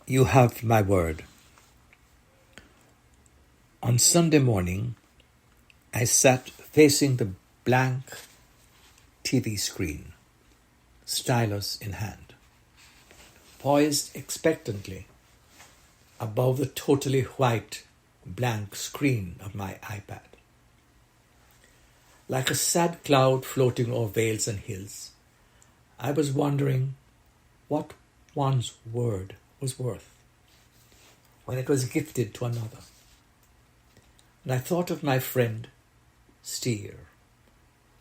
You have my word. On Sunday morning, I sat facing the blank TV screen, stylus in hand, poised expectantly above the totally white blank screen of my iPad. Like a sad cloud floating over vales and hills, I was wondering what one's word was worth when it was gifted to another. And I thought of my friend, Steer,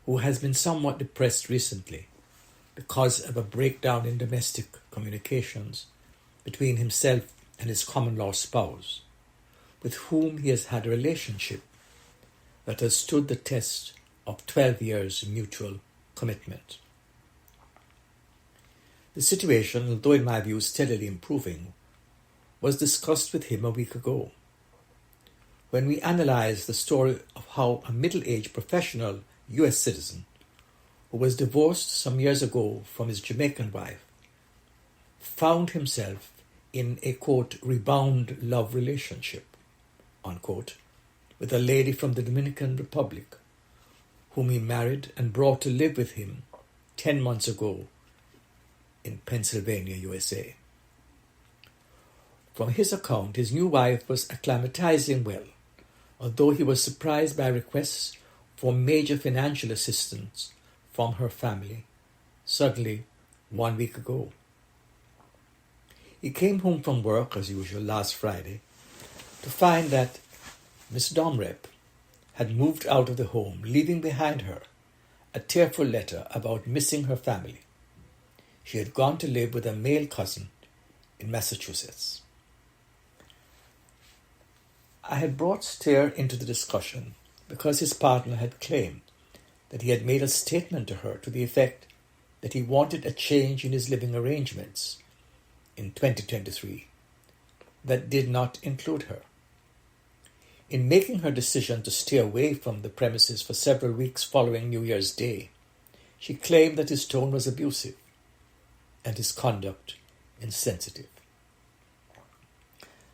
who has been somewhat depressed recently because of a breakdown in domestic communications between himself and his common-law spouse, with whom he has had a relationship that has stood the test of 12 years mutual commitment. The situation, although in my view steadily improving, was discussed with him a week ago, when we analysed the story of how a middle-aged professional US citizen who was divorced some years ago from his Jamaican wife found himself in a, quote, rebound love relationship, unquote, with a lady from the Dominican Republic whom he married and brought to live with him 10 months ago in Pennsylvania, USA. From his account, his new wife was acclimatizing well, although he was surprised by requests for major financial assistance from her family, suddenly 1 week ago. He came home from work, as usual, last Friday, to find that Miss Domrep had moved out of the home, leaving behind her a tearful letter about missing her family. She had gone to live with a male cousin in Massachusetts. I had brought Steer into the discussion because his partner had claimed that he had made a statement to her to the effect that he wanted a change in his living arrangements in 2023 that did not include her. In making her decision to stay away from the premises for several weeks following New Year's Day, she claimed that his tone was abusive and his conduct insensitive.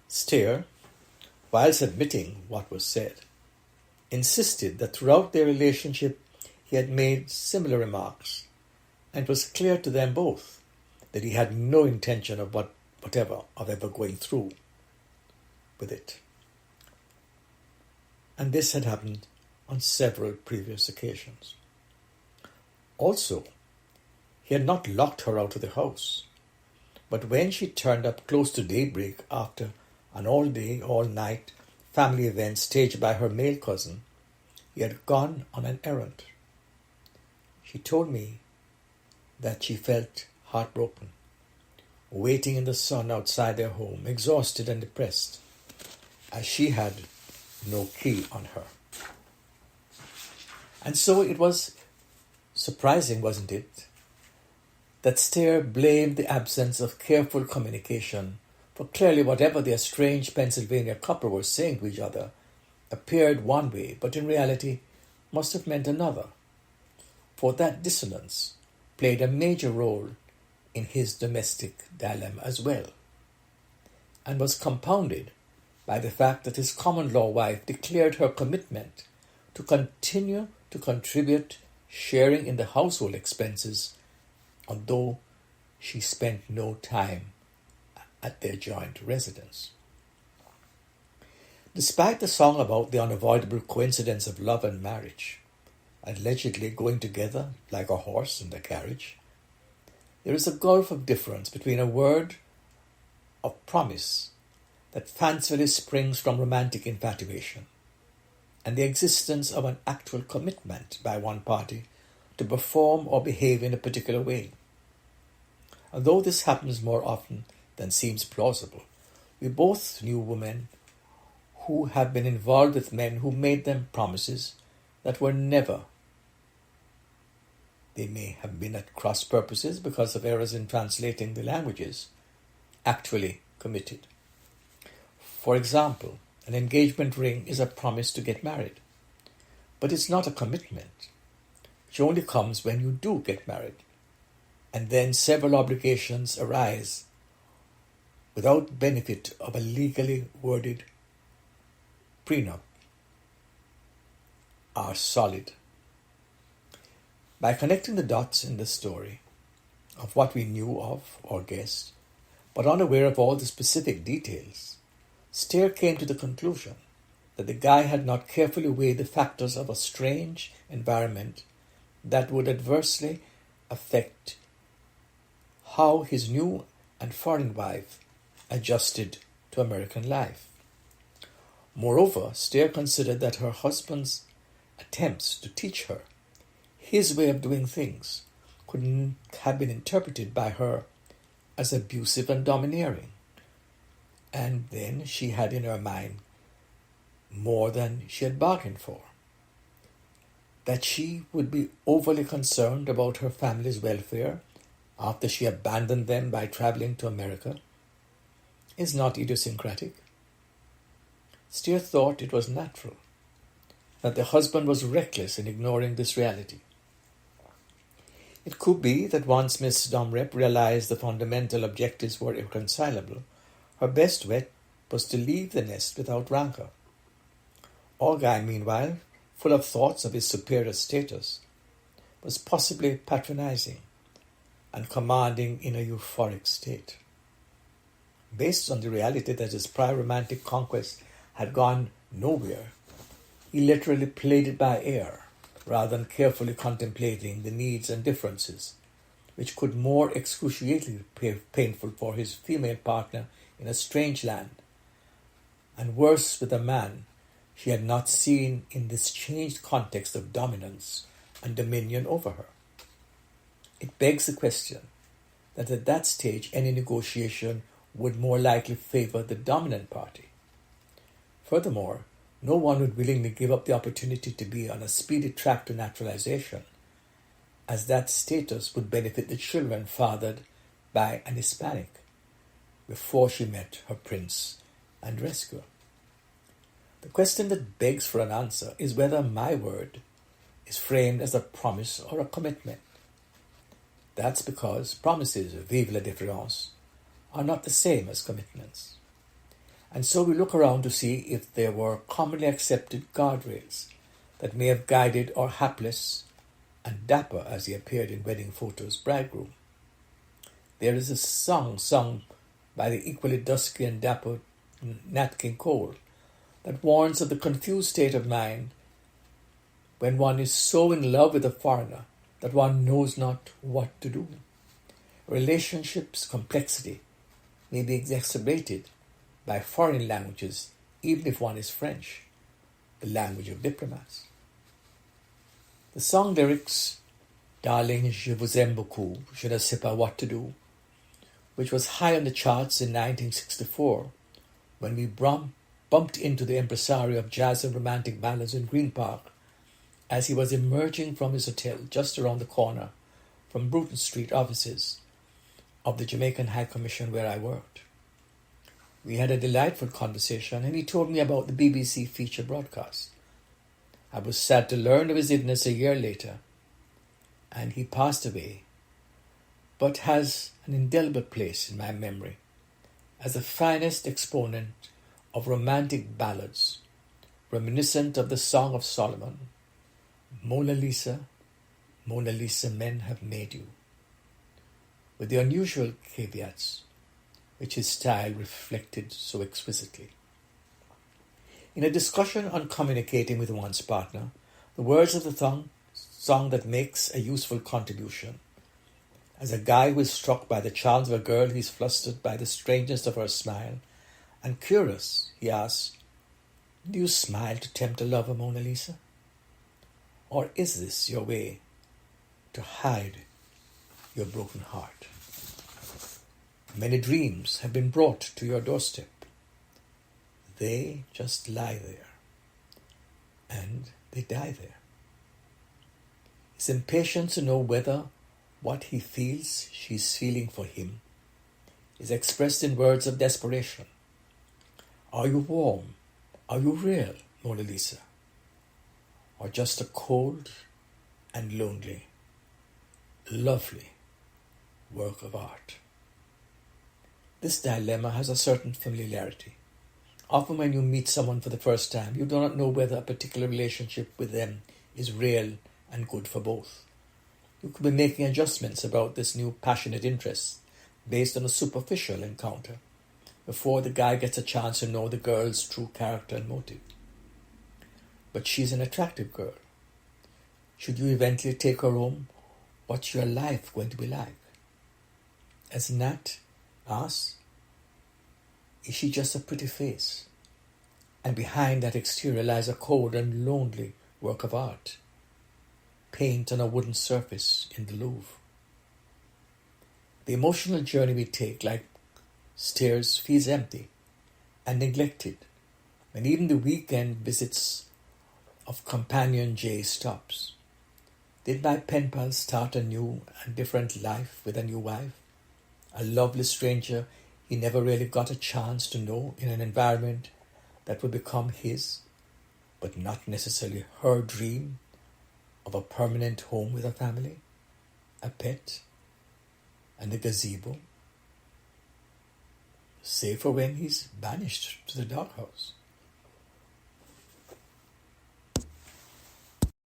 Steer, whilst admitting what was said, insisted that throughout their relationship he had made similar remarks, and it was clear to them both that he had no intention of ever going through with it. And this had happened on several previous occasions. Also, he had not locked her out of the house, but when she turned up close to daybreak after an all-day, all-night family event staged by her male cousin, he had gone on an errand. She told me that she felt heartbroken, waiting in the sun outside their home, exhausted and depressed, as she had no key on her. And so it was surprising, wasn't it, that Steer blamed the absence of careful communication for clearly whatever the estranged Pennsylvania couple were saying to each other appeared one way, but in reality must have meant another, for that dissonance played a major role in his domestic dilemma as well, and was compounded by the fact that his common-law wife declared her commitment to continue to contribute, sharing in the household expenses, although she spent no time at their joint residence. Despite the song about the unavoidable coincidence of love and marriage, allegedly going together like a horse and a carriage, there is a gulf of difference between a word of promise that fancifully springs from romantic infatuation and the existence of an actual commitment by one party to perform or behave in a particular way. Although this happens more often than seems plausible, we both knew women who have been involved with men who made them promises that were never. They may have been at cross purposes because of errors in translating the languages, actually committed. For example, an engagement ring is a promise to get married, but it's not a commitment, which only comes when you do get married, and then several obligations arise without benefit of a legally worded prenup are solid. By connecting the dots in the story of what we knew of or guessed, but unaware of all the specific details, Stair came to the conclusion that the guy had not carefully weighed the factors of a strange environment that would adversely affect how his new and foreign wife adjusted to American life. Moreover, Stair considered that her husband's attempts to teach her his way of doing things could have been interpreted by her as abusive and domineering. And then she had in her mind more than she had bargained for. That she would be overly concerned about her family's welfare after she abandoned them by traveling to America is not idiosyncratic. Stair thought it was natural that the husband was reckless in ignoring this reality. It could be that once Miss Domrep realized the fundamental objectives were irreconcilable, her best bet was to leave the nest without rancor. Guy, meanwhile, full of thoughts of his superior status, was possibly patronizing and commanding in a euphoric state. Based on the reality that his prior romantic conquest had gone nowhere, he literally played it by ear, rather than carefully contemplating the needs and differences, which could more excruciatingly painful for his female partner in a strange land, and worse with a man she had not seen in this changed context of dominance and dominion over her. It begs the question that at that stage any negotiation would more likely favor the dominant party. Furthermore, no one would willingly give up the opportunity to be on a speedy track to naturalization, as that status would benefit the children fathered by an Hispanic before she met her prince and rescuer. The question that begs for an answer is whether my word is framed as a promise or a commitment. That's because promises, vive la différence, are not the same as commitments. And so we look around to see if there were commonly accepted guardrails that may have guided our hapless and dapper, as he appeared in wedding photos, bridegroom. There is a song sung by the equally dusky and dapper Nat King Cole that warns of the confused state of mind when one is so in love with a foreigner that one knows not what to do. A relationship's complexity may be exacerbated by foreign languages, even if one is French, the language of diplomats. The song lyrics, Darling, je vous aime beaucoup, je ne sais pas what to do, which was high on the charts in 1964 when we bumped into the impresario of jazz and romantic ballads in Green Park as he was emerging from his hotel just around the corner from Bruton Street offices of the Jamaican High Commission where I worked. We had a delightful conversation and he told me about the BBC feature broadcast. I was sad to learn of his illness a year later, and he passed away, but has an indelible place in my memory as the finest exponent of romantic ballads, reminiscent of the Song of Solomon, Mona Lisa, men have made you, with the unusual caveats which his style reflected so exquisitely. In a discussion on communicating with one's partner, the words of the song that makes a useful contribution. As a guy who is struck by the charms of a girl, he is flustered by the strangeness of her smile, and curious, he asks, "Do you smile to tempt a lover, Mona Lisa? Or is this your way to hide your broken heart? Many dreams have been brought to your doorstep. They just lie there, and they die there." His impatience to know whether what he feels she's feeling for him is expressed in words of desperation. Are you warm? Are you real, Mona Lisa? Or just a cold and lonely, lovely work of art? This dilemma has a certain familiarity. Often when you meet someone for the first time, you do not know whether a particular relationship with them is real and good for both. You could be making adjustments about this new passionate interest based on a superficial encounter before the guy gets a chance to know the girl's true character and motive. But she's an attractive girl. Should you eventually take her home, what's your life going to be like? As Nat asks, is she just a pretty face? And behind that exterior lies a cold and lonely work of art. Paint on a wooden surface in the Louvre. The emotional journey we take, like stairs, feels empty and neglected when even the weekend visits of companion Jay stops. Did my pen pal start a new and different life with a new wife? A lovely stranger he never really got a chance to know in an environment that would become his, but not necessarily her dream of a permanent home with a family, a pet, and a gazebo, save for when he's banished to the doghouse.